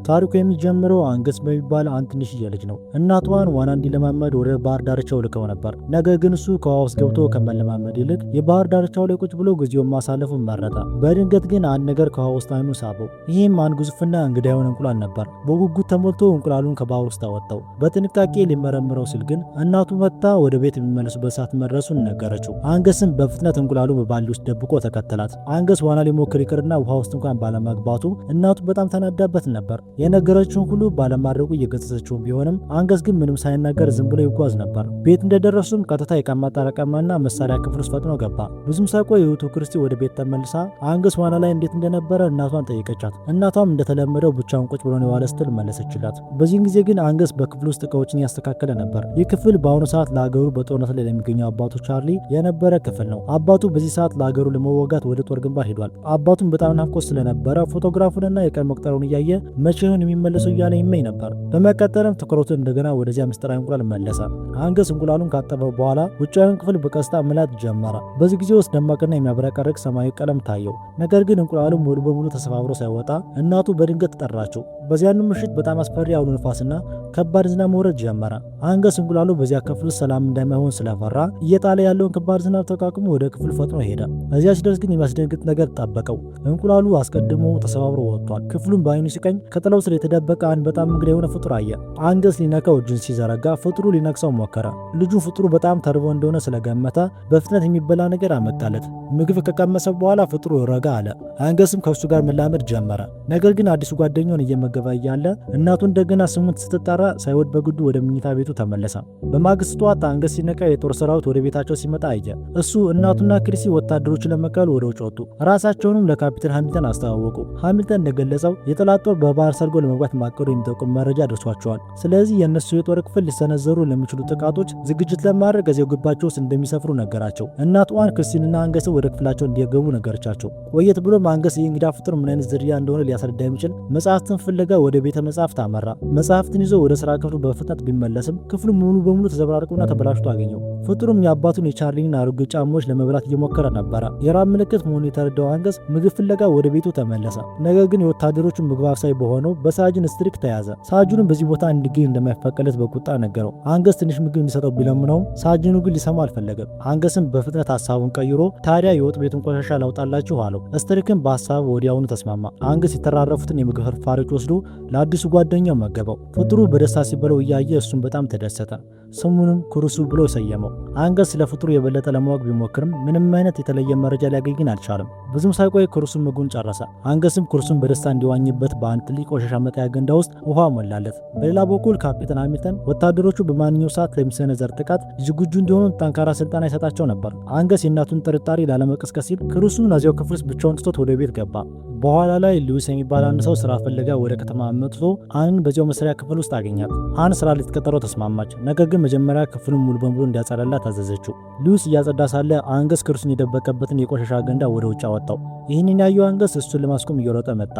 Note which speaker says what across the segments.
Speaker 1: ታሪኩ የሚጀምረው አንገስ በሚባል አንድ ትንሽዬ ልጅ ነው። እናቷን ዋና እንዲለማመድ ወደ ባህር ዳርቻው ልከው ነበር። ነገር ግን እሱ ከውሃ ውስጥ ገብቶ ከመለማመድ ይልቅ የባህር ዳርቻው ላይ ቁጭ ብሎ ጊዜውን ማሳለፉን መረጠ። በድንገት ግን አንድ ነገር ከውሃ ውስጥ አይኑ ሳበው። ይህም አንድ ግዙፍና እንግዳ የሆነ እንቁላል ነበር። በጉጉት ተሞልቶ እንቁላሉን ከባህር ውስጥ አወጣው። በጥንቃቄ ሊመረምረው ሲል ግን እናቱ መጥታ ወደ ቤት የሚመለሱበት ሰዓት መድረሱን ነገረችው። አንገስም በፍጥነት እንቁላሉ በባልዲ ውስጥ ደብቆ ተከተላት። አንገስ ዋና ሊሞክር ይቅርና ውሃ ውስጥ እንኳን ባለመግባቱ እናቱ በጣም ተናዳበት ነበር። የነገረችውን ሁሉ ባለማድረጉ እየገሰጸችው ቢሆንም አንገስ ግን ምንም ሳይናገር ዝም ብሎ ይጓዝ ነበር። ቤት እንደደረሱም ቀጥታ የዕቃ ማጠራቀሚያና መሳሪያ ክፍል ውስጥ ፈጥኖ ገባ። ብዙም ሳይቆይ እህቱ ክርስቲ ወደ ቤት ተመልሳ አንገስ ዋና ላይ እንዴት እንደነበረ እናቷን ጠየቀቻት። እናቷም እንደተለመደው ብቻውን ቁጭ ብሎ የዋለ ስትል መለሰችላት። በዚህን ጊዜ ግን አንገስ በክፍል ውስጥ እቃዎችን ያስተካከለ ነበር። ይህ ክፍል በአሁኑ ሰዓት ለሀገሩ በጦርነት ላይ ለሚገኘው አባቱ ቻርሊ የነበረ ክፍል ነው። አባቱ በዚህ ሰዓት ለሀገሩ ለመዋጋት ወደ ጦር ግንባር ሄዷል። አባቱም በጣም ናፍቆት ስለነበረ ፎቶግራፉንና የቀን መቁጠሩን እያየ መቼ ይሆን የሚመለሰው እያለ ይመኝ ነበር። በመቀጠልም ትኩረቱን እንደገና ወደዚያ ምስጢራዊ እንቁላል መለሰ። አንገስ እንቁላሉን ካጠበው በኋላ ውጫዊውን ክፍል በቀስታ መላት ጀመረ። በዚህ ጊዜ ውስጥ ደማቅና የሚያብረቀርቅ ሰማያዊ ቀለም ታየው። ነገር ግን እንቁላሉ ሙሉ በሙሉ ተሰባብሮ ሳይወጣ እናቱ በድንገት ጠራችው። በዚያኑ ምሽት በጣም አስፈሪ አውሎ ነፋስና ከባድ ዝናብ መውረድ ጀመረ። አንገስ እንቁላሉ በዚያ ክፍል ሰላም እንዳይሆን ስለፈራ እየጣለ ያለውን ከባድ ዝናብ ተቋቁሞ ወደ ክፍል ፈጥኖ ሄደ። እዚያ ሲደርስ ግን የሚያስደንግጥ ነገር ጠበቀው። እንቁላሉ አስቀድሞ ተሰባብሮ ወጥቷል። ክፍሉን በአይኑ ሲቀኝ ከጥላው ስር የተደበቀ አንድ በጣም እንግዳ የሆነ ፍጡር አየ። አንገስ ሊነካው እጁን ሲዘረጋ ፍጡሩ ሊነክሰው ሞከረ። ልጁ ፍጡሩ በጣም ተርቦ እንደሆነ ስለገመተ በፍጥነት የሚበላ ነገር አመጣለት። ምግብ ከቀመሰ በኋላ ፍጡሩ ረጋ አለ። አንገስም ከሱ ጋር መላመድ ጀመረ። ነገር ግን አዲሱ ጓደኛውን እየመገበ እያለ እናቱ እንደገና ስሙን ስትጠራ ሳይወድ በግዱ ወደ መኝታ ቤቱ ተመለሰ። በማግስቱ ጠዋት አንገስ ሲነቃ የጦር ሰራዊት ወደ ቤታቸው ሲመጣ አየ። እሱ እናቱና ክሪሲ ወታደሮችን ለመቀበል ወደ ውጭ ወጡ። ራሳቸውንም ለካፒቴን ሃሚልተን አስተዋወቁ። ሃሚልተን እንደገለጸው የጠላት ጦር በባህር ሰርጎ ለመግባት ማቀዱ የሚጠቁም መረጃ ደርሷቸዋል። ስለዚህ የእነሱ የጦር ክፍል ሊሰነዘሩ ለሚችሉ ጥቃቶች ዝግጅት ለማድረግ እዚያው ግባቸው ውስጥ እንደሚሰፍሩ ነገራቸው። እናት ዋን ክርስቲንና አንገስን ወደ ክፍላቸው እንዲገቡ ነገረቻቸው። ቆየት ብሎም አንገስ የእንግዳ ፍጡር ምን አይነት ዝርያ እንደሆነ ሊያስረዳ የሚችል መጽሐፍትን ፍለጋ ወደ ቤተ መጽሐፍት አመራ። መጽሐፍትን ይዞ ወደ ስራ ክፍሉ በፍጥነት ቢመለስም ክፍሉ ሙሉ በሙሉ ተዘበራርቆና ተበላሽቶ አገኘው። ፍጡሩም የአባቱን የቻርሊን አሮጌ ጫማዎች ለመብላት እየሞከረ ነበረ። የራብ ምልክት መሆኑን የተረዳው አንገስ ምግብ ፍለጋ ወደ ቤቱ ተመለሰ። ነገር ግን የወታደሮቹ ምግብ አብሳይ በሆነው በሳጅን ስትሪክ ተያዘ። ሳጅኑም በዚህ ቦታ እንዲገኝ እንደማይፈቀድለት በቁጣ ነገረው። አንገስ ትንሽ ምግብ እንዲሰጠው ቢለምነውም ሳጅኑ ግን ሊሰማው አልፈለገም። አንገስም በፍጥነት ሀሳቡን ቀይሮ ታዲያ የወጥ ቤቱን ቆሻሻ ላውጣላችሁ አለው። ስትሪክም በሀሳቡ ወዲያውኑ ተስማማ። አንገስ የተራረፉትን የምግብ ፍርፋሪዎች ወስዶ ለአዲሱ ጓደኛው መገበው። ፍጡሩ በደስታ ሲበለው እያየ እሱም በጣም ተደሰተ። ስሙንም ኩርሱ ብሎ ሰየመው። አንገስ ስለ ፍጡሩ የበለጠ ለማወቅ ቢሞክርም ምንም አይነት የተለየ መረጃ ሊያገኝ አልቻለም። ብዙም ሳይቆይ ኩርሱም ምግቡን ጨረሰ። አንገስም ኩርሱን በደስታ እንዲዋኝበት በአንድ ትልቅ ቆሻሻ መጣያ ገንዳ ውስጥ ውሃ ሞላለት። በሌላ በኩል ካፒቴን ሃሚልተን ወታደሮቹ በማንኛው ሰዓት ለሚሰነዘር ጥቃት ዝግጁ እንዲሆኑ ጠንካራ ስልጠና ይሰጣቸው ነበር። አንገስ የእናቱን ጥርጣሬ ላለመቀስቀስ ሲል ኩርሱን እዚያው ክፍል ውስጥ ብቻውን ትቶት ወደ ቤት ገባ። በኋላ ላይ ሉዊስ የሚባል አንድ ሰው ስራ ፍለጋ ወደ ከተማ መጥቶ አንን በዚያው መስሪያ ክፍል ውስጥ አገኛት። አን ስራ ልትቀጠረው ተስማማች። ነገር ግን መጀመሪያ ክፍሉን ሙሉ በሙሉ እንዲያጸዳላት ታዘዘችው። ሉዊስ እያጸዳ ሳለ አንገስ ኩርሱን የደበቀበትን የቆሻሻ ገንዳ ወደ ውጭ አወጣው። ይህንን ያየው አንገስ እሱን ለማስቆም እየሮጠ መጣ።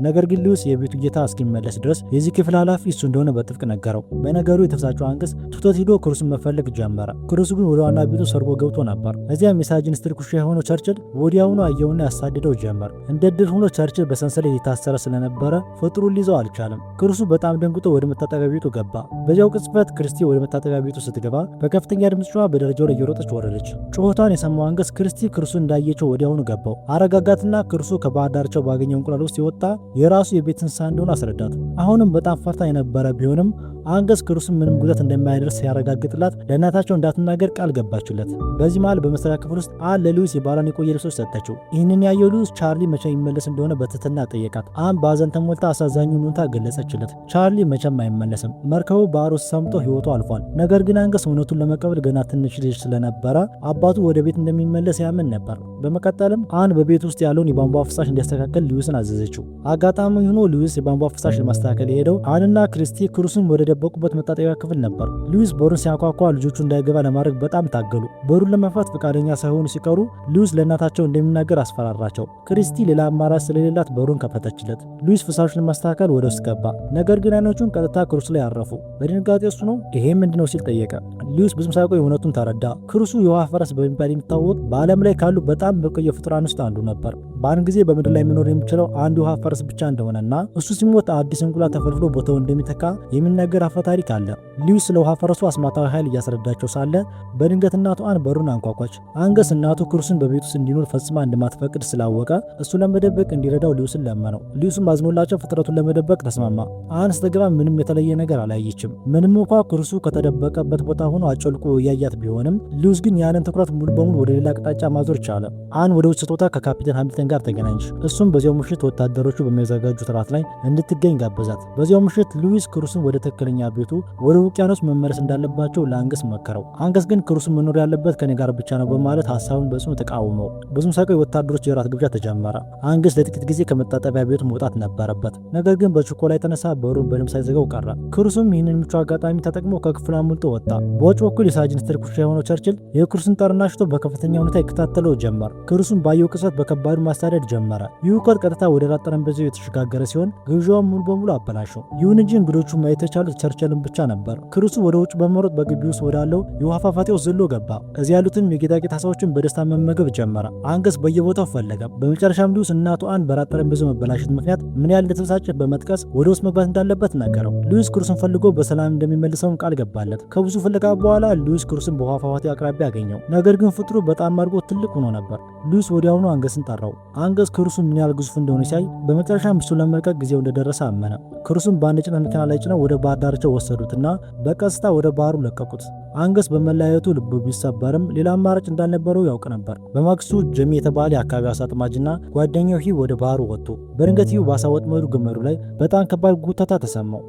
Speaker 1: ነገር ግን ሉዊስ የቤቱ ጌታ እስኪመለስ ድረስ የዚህ ክፍል ኃላፊ እሱ እንደሆነ በጥብቅ ነገረው። በነገሩ የተሳጨው አንገስ ትቶት ሄዶ ኩርሱን መፈለግ ጀመረ። ኩርሱ ግን ወደ ዋና ቤቱ ሰርጎ ገብቶ ነበር። እዚያም የሳጅን ስትሪክ ውሻ የሆነው ቸርችል ወዲያውኑ አየውና ያሳድደው ጀመር። እንደ ድል ሆኖ ቸርችል በሰንሰለት የታሰረ ስለነበረ ፍጡሩን ሊይዘው አልቻለም። ኩርሱ በጣም ደንግጦ ወደ መታጠቢያ ቤቱ ገባ። በዚያው ቅጽበት ክርስቲ ወደ መታጠቢያ ቤቱ ስትገባ በከፍተኛ ድምፅ ጮኻ በደረጃው ላይ እየሮጠች ወረደች። ጩኸቷን የሰማው አንገስ ክርስቲ ኩርሱ እንዳየችው ወዲያውኑ ገባው። አረጋጋትና ኩርሱ ከባህር ዳርቻው ባገኘው እንቁላል ውስጥ የወጣ የራሱ የቤት እንስሳ እንደሆነ አስረዳት። አሁንም በጣም ፈርታ የነበረ ቢሆንም አንገስ ኩርሱን ምንም ጉዳት እንደማይደርስ ሲያረጋግጥላት ለእናታቸው እንዳትናገር ቃል ገባችለት። በዚህ መሃል በመስሪያ ክፍል ውስጥ ለሉዊስ የባሏን የቆየ ልብሶች ሰጠችው። ይህንን ያየው ሉዊስ ቻርሊ መቼ ይመለስ እንደሆነ በትህትና ጠየቃት። በሀዘን ተሞልታ አሳዛኙን ሁኔታ ገለጸችለት። ቻርሊ መቼም አይመለስም። መርከቡ ባህር ውስጥ ሰምጦ ህይወቱ አልፏል። ነገር ግን አንገስ እውነቱን ለመቀበል ገና ትንሽ ልጅ ስለነበረ አባቱ ወደ ቤት እንደሚመለስ ያምን ነበር። በመቀጠልም በቤት ውስጥ ያለውን የቧንቧ ፍሳሽ እንዲያስተካከል ሉዊስን አዘዘችው። አጋጣሚ ሆኖ ሉዊስ የቧንቧ ፍሳሽ ለማስተካከል የሄደው አንና ክርስቲ ኩርሱን ወደ ደበቁበት መታጠቢያ ክፍል ነበር። ሉዊስ በሩን ሲያኳኳ ልጆቹ እንዳይገባ ለማድረግ በጣም ታገሉ። በሩን ለመፍታት ፈቃደኛ ሳይሆኑ ሲቀሩ ሉዊስ ለእናታቸው እንደሚናገር አስፈራራቸው። ክርስቲ ሌላ አማራጭ ስለሌላት በሩን ከፈተችለት። ሉዊስ ፍሳሹን ለማስተካከል ወደ ውስጥ ገባ። ነገር ግን አይኖቹን ቀጥታ ኩርሱ ላይ አረፉ። በድንጋጤ እሱ ነው ይሄ ምንድነው ሲል ጠየቀ። ሉዊስ ብዙም ሳይቆይ እውነቱን ተረዳ። ኩርሱ የውሃ ፈረስ በሚባል የሚታወቅ በዓለም ላይ ካሉ በጣም ብርቅዬ ፍጡራን ውስጥ አንዱ ነበር። በአንድ ጊዜ በምድር ላይ መኖር የሚችለው አንድ ውሃ ፈረስ ብቻ እንደሆነና እሱ ሲሞት አዲስ እንቁላል ተፈልፍሎ ቦታው እንደሚተካ የሚነገር አፈ ታሪክ አለ። ሉዊስ ስለ ውሃ ፈረሱ አስማታዊ ኃይል እያስረዳቸው ሳለ በድንገት እናቱ አን በሩን አንኳኳች። አንገስ እናቱ ክሩስን በቤት ውስጥ እንዲኖር ፈጽማ እንደማትፈቅድ ስላወቀ እሱ ለመደበቅ እንዲረዳው ሉዊስን ለመነው። ሉዊስም አዝኖላቸው ፍጥረቱን ለመደበቅ ተስማማ። አን ስትገባ ምንም የተለየ ነገር አላየችም። ምንም እንኳ ክሩሱ ከተደበቀበት ቦታ ሆኖ አጨልቆ እያያት ቢሆንም ሉዊስ ግን ያንን ትኩረት ሙሉ በሙሉ ወደ ሌላ አቅጣጫ ማዞር ቻለ። አን ወደ ውጭ ስትወጣ ከካፒቴን ሃሚልተን ጋር ተገናኘች። እሱም በዚያው ምሽት ወታደሮቹ በሚያዘጋጁት ራት ላይ እንድትገኝ ጋበዛት። በዚያው ምሽት ሉዊስ ክሩስን ወደ ትክክለኛ ቤቱ ወደ ውቅያኖስ መመለስ እንዳለባቸው ለአንገስ መከረው። አንገስ ግን ክሩስን መኖር ያለበት ከኔ ጋር ብቻ ነው በማለት ሀሳቡን በጽኑ ተቃወመው። ብዙም ሳይቆይ ወታደሮች የራት ግብዣ ተጀመረ። አንገስ ለጥቂት ጊዜ ከመታጠቢያ ቤቱ መውጣት ነበረበት። ነገር ግን በችኮላ የተነሳ በሩን በደንብ ሳይዘጋው ቀረ። ክሩስም ይህንን ምቹ አጋጣሚ ተጠቅሞ ከክፍሉ አምልጦ ወጣ። በውጭ በኩል የሳጅን ስትሪክ ውሻ የሆነው ቸርችል የክሩስን ጠርና ሽቶ በከፍተኛ ሁኔታ ይከታተለው ጀመር። ክሩስም ባየው ቅጽበት በከባዱ ማሳደድ ጀመረ። ይህ እውቀት ቀጥታ ወደ ራት ጠረጴዛው የተሸጋገረ ሲሆን ግብዣውን ሙሉ በሙሉ አበላሸው። ይሁን እንጂ እንግዶቹ ማየት የቻሉት ቸርችልን ብቻ ነበር። ክሩስ ወደ ውጭ በመሮጥ በግቢ ውስጥ ወዳለው የውሃ ፏፏቴው ዘሎ ገባ። እዚያ ያሉትን የጌጣጌጥ ሐሳቦችን በደስታ መመገብ ጀመረ። አንገስ በየቦታው ፈለገ። በመጨረሻም ሉዊስ እናቱ አን በራት ጠረጴዛው መበላሸት ምክንያት ምን ያህል እንደተበሳጨ በመጥቀስ ወደ ውስጥ መግባት እንዳለበት ነገረው። ሉዊስ ክሩስን ፈልጎ በሰላም እንደሚመልሰውን ቃል ገባለት። ከብዙ ፍለጋ በኋላ ሉዊስ ክሩስን በውሃ ፏፏቴው አቅራቢያ አገኘው። ነገር ግን ፍጥሩ በጣም አድርጎ ትልቅ ሆኖ ነበር። ሉዊስ ወዲያውኑ አንገስን ጠራው። አንገስ ክሩስን ምን ያህል ግዙፍ እንደሆነ ሲያይ በመጨረሻ እሱን ለመልቀቅ ጊዜው እንደደረሰ አመነ። ክሩስን በአንድ ጭነት መኪና ላይ ጭነው ወደ ባህር ዳርቻው ወሰዱትና በቀስታ ወደ ባህሩ ለቀቁት። አንገስ በመለያየቱ ልቡ ቢሰበርም ሌላ አማራጭ እንዳልነበረው ያውቅ ነበር። በማግስቱ ጀሚ የተባለ የአካባቢ አሳ አጥማጅና ጓደኛው ሂው ወደ ባህሩ ወጡ። በድንገት ሂው በአሳ ወጥመዱ ገመዱ ላይ በጣም ከባድ ጉተታ ተሰማው።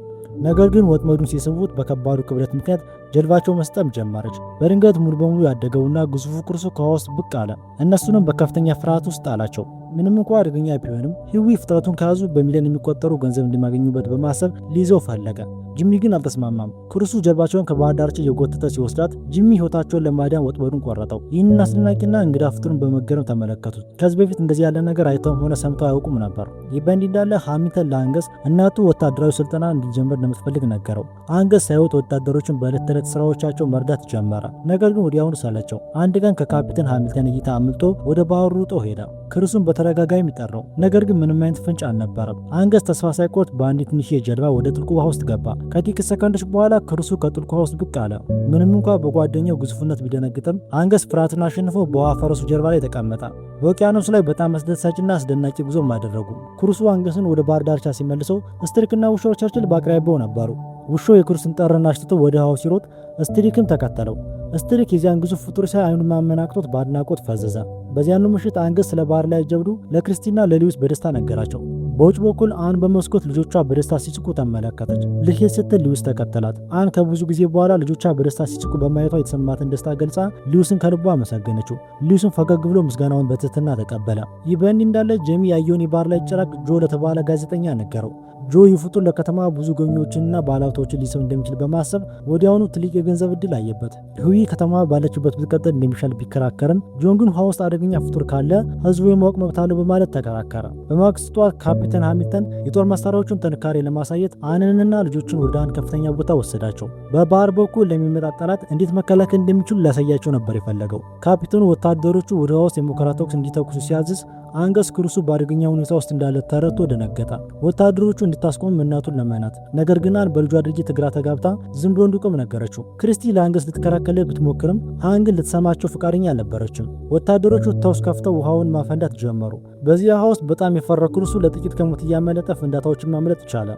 Speaker 1: ነገር ግን ወጥመዱን ሲስቡት በከባዱ ክብደት ምክንያት ጀልባቸው መስጠም ጀመረች። በድንገት ሙሉ በሙሉ ያደገውና ግዙፉ ክሩስ ከውሃ ውስጥ ብቅ አለ። እነሱንም በከፍተኛ ፍርሃት ውስጥ አላቸው። ምንም እንኳ አደገኛ ቢሆንም ሂዊ ፍጥረቱን ከያዙ በሚሊዮን የሚቆጠሩ ገንዘብ እንዲማገኙበት በማሰብ ሊይዘው ፈለገ። ጂሚ ግን አልተስማማም። ክሩሱ ጀልባቸውን ከባህር ዳርቻ የጎተተ ሲወስዳት ጂሚ ሕይወታቸውን ለማዳን ወጥመዱን ቆረጠው። ይህንን አስደናቂና እንግዳ ፍጡርን በመገረም ተመለከቱት። ከዚህ በፊት እንደዚህ ያለ ነገር አይተውም ሆነ ሰምተው አያውቁም ነበር። ይህ በእንዲህ እንዳለ ሃሚልተን ለአንገስ እናቱ ወታደራዊ ስልጠና እንዲጀምር እንደምትፈልግ ነገረው። አንገስ ሳይወት ወታደሮችን በዕለት ተዕለት ስራዎቻቸው መርዳት ጀመረ። ነገር ግን ወዲያውኑ ሰለቸው። አንድ ቀን ከካፒቴን ሃሚልተን እይታ አምልጦ ወደ ባህሩ ሩጦ ሄደ። ክሩሱን በተደጋጋሚ ጠራው፣ ነገር ግን ምንም አይነት ፍንጭ አልነበረም። አንገስ ተስፋ ሳይቆርጥ በአንዲት ትንሽ ጀልባ ወደ ጥልቁ ውሃ ውስጥ ገባ። ከጥቂት ሰከንዶች በኋላ ክሩሱ ከጥልቁ ውሃ ውስጥ ብቅ አለ። ምንም እንኳ በጓደኛው ግዙፍነት ቢደነግጥም አንገስ ፍርሃትን አሸንፎ በውሃ ፈረሱ ጀርባ ላይ ተቀመጠ። በውቅያኖሱ ላይ በጣም አስደሳችና አስደናቂ ጉዞም አደረጉ። ክሩሱ አንገስን ወደ ባህር ዳርቻ ሲመልሰው ስትሪክና ውሻው ቸርችል በአቅራቢያው ነበሩ። ውሻው የክሩስን ጠረን አሽትቶ ወደ ውሃው ሲሮጥ ስትሪክም ተከተለው። ስትሪክ የዚያን ግዙፍ ፍጡር ሳይ አይኑን ማመናቅቶት በአድናቆት ፈዘዘ። በዚያኑ ምሽት አንገስ ስለ ባህር ላይ ጀብዱ ለክሪስቲና ለሉዊስ በደስታ ነገራቸው። በውጭ በኩል አን በመስኮት ልጆቿ በደስታ ሲስቁ ተመለከተች። ልሄድ ስትል ሉዊስ ተከተላት። አን ከብዙ ጊዜ በኋላ ልጆቿ በደስታ ሲስቁ በማየቷ የተሰማትን ደስታ ገልጻ ሉዊስን ከልቧ አመሰገነችው። ሉዊስን ፈገግ ብሎ ምስጋናውን በትህትና ተቀበለ። ይህ በእንዲህ እንዳለ ጄሚ ያየውን የባህር ላይ ጭራቅ ጆ ለተባለ ጋዜጠኛ ነገረው። ጆ ይህ ፍጡር ለከተማ ብዙ ገቢዎችንና ባለሀብቶችን ሊስብ እንደሚችል በማሰብ ወዲያውኑ ትልቅ የገንዘብ እድል አየበት። ህዊ ከተማ ባለችበት ብትቀጥል እንደሚሻል ቢከራከርም ጆን ግን ውሃ ውስጥ አደገኛ ፍጡር ካለ ህዝቡ የማወቅ መብት አለው በማለት ተከራከረ። በማግስቱ ጠዋት ካፒቴን ሃሚልተን የጦር መሳሪያዎቹን ጥንካሬ ለማሳየት አንንና ልጆቹን ወደ አንድ ከፍተኛ ቦታ ወሰዳቸው። በባህር በኩል ለሚመጣ ጠላት እንዴት መከላከል እንደሚችሉ ሊያሳያቸው ነበር የፈለገው። ካፒቴኑ ወታደሮቹ ወደ ውሃ ውስጥ የሙከራ ተኩስ እንዲተኩሱ ሲያዝዝ አንገስ ክሩሱ በአደገኛ ሁኔታ ውስጥ እንዳለ ተረድቶ ደነገጠ። ወታደሮቹ እንድታስቆም እናቱን ለመናት። ነገር ግን አን በልጇ ድርጊት ግራ ተጋብታ ዝም ብሎ እንዲቆም ነገረችው። ክሪስቲ ለአንገስ ልትከራከል ብትሞክርም አን ግን ልትሰማቸው ፈቃደኛ አልነበረችም። ወታደሮቹ ተኩስ ከፍተው ውሃውን ማፈንዳት ጀመሩ። በዚህ ውሃ ውስጥ በጣም የፈራ ክሩሱ ለጥቂት ከሞት እያመለጠ ፍንዳታዎችን ማምለጥ ቻለ።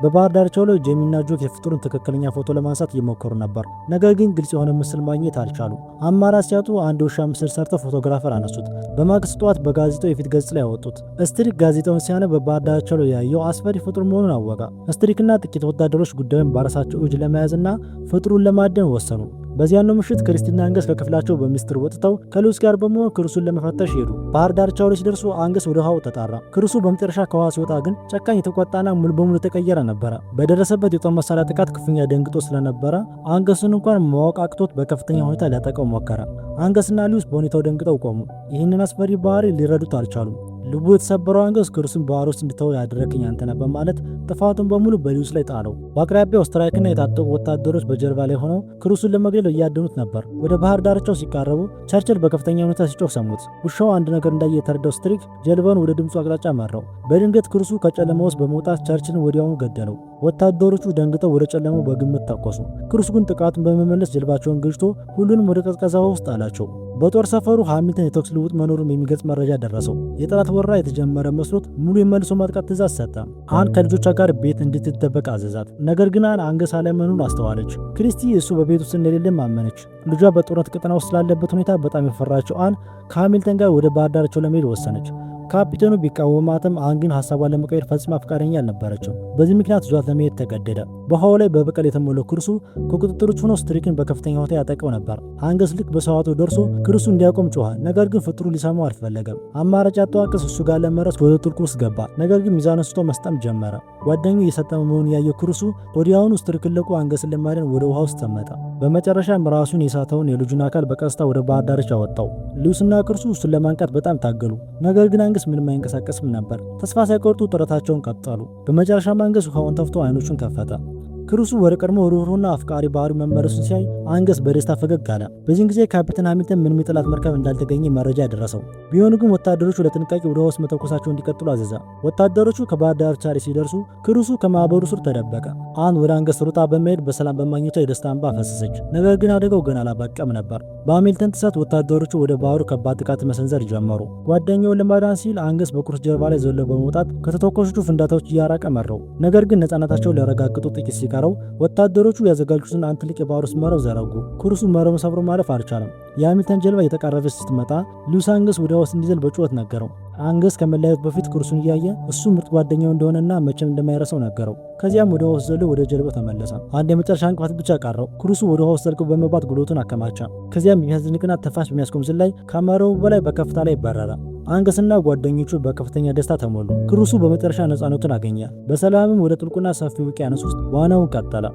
Speaker 1: በባህር ዳርቻው ላይ ጄሚና ጆክ የፍጡሩን ትክክለኛ ፎቶ ለማንሳት እየሞከሩ ነበር። ነገር ግን ግልጽ የሆነ ምስል ማግኘት አልቻሉም። አማራጭ ሲያጡ አንድ ውሻ ምስል ሰርተው ፎቶግራፈር አነሱት። በማግስት ጠዋት በጋዜጣው የፊት ገጽ ላይ ያወጡት። ስትሪክ ጋዜጣውን ሲያነብ በባህር ዳርቻው ላይ ያየው አስፈሪ ፍጡር መሆኑን አወቀ። ስትሪክና ጥቂት ወታደሮች ጉዳዩን በራሳቸው እጅ ለመያዝና ፍጡሩን ለማደን ወሰኑ። በዚያኑ ምሽት ክሪስቲና አንገስ ከክፍላቸው በሚስጥር ወጥተው ከሉዊስ ጋር በመሆን ክሩሱን ለመፈተሽ ሄዱ። ባህር ዳርቻው ላይ ሲደርሱ አንገስ ወደ ውሃው ተጣራ። ክሩሱ በመጨረሻ ከውሃ ሲወጣ ግን ጨካኝ፣ የተቆጣና ሙሉ በሙሉ የተቀየረ ነበረ። በደረሰበት የጦር መሳሪያ ጥቃት ክፉኛ ደንግጦ ስለነበረ አንገስን እንኳን ማወቅ አቅቶት በከፍተኛ ሁኔታ ሊያጠቀው ሞከረ። አንገስና ሉዊስ በሁኔታው ደንግጠው ቆሙ። ይህንን አስፈሪ ባህሪ ሊረዱት አልቻሉም። ልቡ የተሰበረው አንገስ ክሩስን ባህር ውስጥ እንድተው ያደረክኝ አንተ ነህ በማለት ጥፋቱን በሙሉ በሉዊስ ላይ ጣለው። በአቅራቢያው ስትራይክና የታጠቁ ወታደሮች በጀልባ ላይ ሆነው ክሩስን ለመግደል እያደኑት ነበር። ወደ ባህር ዳርቻው ሲቃረቡ ቸርችል በከፍተኛ ሁኔታ ሲጮህ ሰሙት። ውሻው አንድ ነገር እንዳየ የተረዳው ስትሪክ ጀልባውን ወደ ድምፁ አቅጣጫ መራው። በድንገት ክሩሱ ከጨለማ ውስጥ በመውጣት ቸርችልን ወዲያውኑ ገደለው። ወታደሮቹ ደንግጠው ወደ ጨለማው በግምት ተኮሱ። ክሩስ ግን ጥቃቱን በመመለስ ጀልባቸውን ገጭቶ ሁሉንም ወደ ቀዝቃዛ ውሃ ውስጥ አላቸው። በጦር ሰፈሩ ሃሚልተን የተኩስ ልውውጥ መኖሩን የሚገልጽ መረጃ ደረሰው። የጠላት ወረራ የተጀመረ መስሎት ሙሉ የመልሶ ማጥቃት ትእዛዝ ሰጠ። አን ከልጆቿ ጋር ቤት እንድትደበቅ አዘዛት። ነገር ግን አን አንገስ አለመኖሩን አስተዋለች። ክሪስቲ እሱ በቤት ውስጥ እንደሌለም አመነች። ልጇ በጦርነት ቀጠና ውስጥ ስላለበት ሁኔታ በጣም የፈራችው አን ከሃሚልተን ጋር ወደ ባህር ዳርቻው ለመሄድ ወሰነች። ካፒቴኑ ቢቃወማትም አን ግን ሐሳቧን ለመቀየር ፈጽማ ፈቃደኛ አልነበረችም። በዚህ ምክንያት ይዟት ለመሄድ ተገደደ። በውሃው ላይ በበቀል የተሞላው ክሩሱ ከቁጥጥር ውጭ ሆኖ ስትሪክን በከፍተኛ ሁኔታ ያጠቀው ነበር። አንገስ ልክ በሰዓቱ ደርሶ ክሩሱ እንዲያቆም ጮኸ። ነገር ግን ፍጥሩ ሊሰማው አልፈለገም። አማራጭ ያጣው አንገስ እሱ ጋር ለመድረስ ወደ ጥልቁ ውስጥ ገባ። ነገር ግን ሚዛኑን ስቶ መስጠም ጀመረ። ጓደኛው እየሰጠመ መሆኑን ያየው ክሩሱ ወዲያውኑ ስትሪክን ለቆ አንገስን ለማዳን ወደ ውሃ ውስጥ ሰመጠ። በመጨረሻም ራሱን የሳተውን የልጁን አካል በቀስታ ወደ ባህር ዳርቻ አወጣው። ሉዊስና ክሩሱ እሱን ለማንቃት በጣም ታገሉ። ነገር ግን አንገስ ምንም አይንቀሳቀስም ነበር። ተስፋ ሳይቆርጡ ጥረታቸውን ቀጠሉ። በመጨረሻም አንገስ ውሃውን ተፍቶ አይኖቹን ከፈተ። ክሩሱ ወደ ቀድሞ ሩህሩህና አፍቃሪ ባህሪው መመለሱን ሲያይ አንገስ በደስታ ፈገግ አለ። በዚህን ጊዜ ካፒቴን ሃሚልተን ምንም የጠላት መርከብ እንዳልተገኘ መረጃ ደረሰው። ቢሆኑ ግን ወታደሮቹ ለጥንቃቄ ወደ ውስጥ መተኮሳቸው እንዲቀጥሉ አዘዘ። ወታደሮቹ ከባህር ዳርቻ ላይ ሲደርሱ ክሩሱ ከማዕበሉ ስር ተደበቀ። አን ወደ አንገስ ሩጣ በመሄድ በሰላም በማግኘቷ የደስታ እንባ ፈሰሰች። ነገር ግን አደጋው ገና አላበቃም ነበር። በሃሚልተን ትዕዛዝ ወታደሮቹ ወደ ባህሩ ከባድ ጥቃት መሰንዘር ጀመሩ። ጓደኛውን ለማዳን ሲል አንገስ በክሩስ ጀርባ ላይ ዘሎ በመውጣት ከተተኮሱት ፍንዳታዎች እያራቀ መራው። ነገር ግን ነፃነታቸውን ሊያረጋግጡ ጥቂት ሲቀረው ወታደሮቹ ያዘጋጁትን አንድ ትልቅ የባህር ውስጥ መረብ ዘረጉ። ክሩሱ መረቡን ሰብሮ ማለፍ አልቻለም። የሃሚልተን ጀልባ እየተቃረበች ስትመጣ ሉዊስ አንገስ ወደ ውስጥ እንዲዘል በጩኸት ነገረው። አንገስ ከመለያየቱ በፊት ክሩሱን እያየ እሱ ምርጥ ጓደኛው እንደሆነና መቼም እንደማይረሳው ነገረው። ከዚያም ወደ ውስጥ ዘሎ ወደ ጀልባው ተመለሰ። አንድ የመጨረሻ እንቅፋት ብቻ ቀረው። ክሩሱ ወደ ውስጥ ዘልቆ በመግባት ጉልበቱን አከማቸ። ከዚያም የሚያስደንቅና ተፋሽ በሚያስቆም ዝላይ ከመረቡ በላይ በከፍታ ላይ በረረ። አንገስና ጓደኞቹ በከፍተኛ ደስታ ተሞሉ። ክሩሱ በመጨረሻ ነፃነቱን አገኘ። በሰላምም ወደ ጥልቁና ሰፊው ውቅያኖስ ውስጥ ዋናውን ቀጠለ።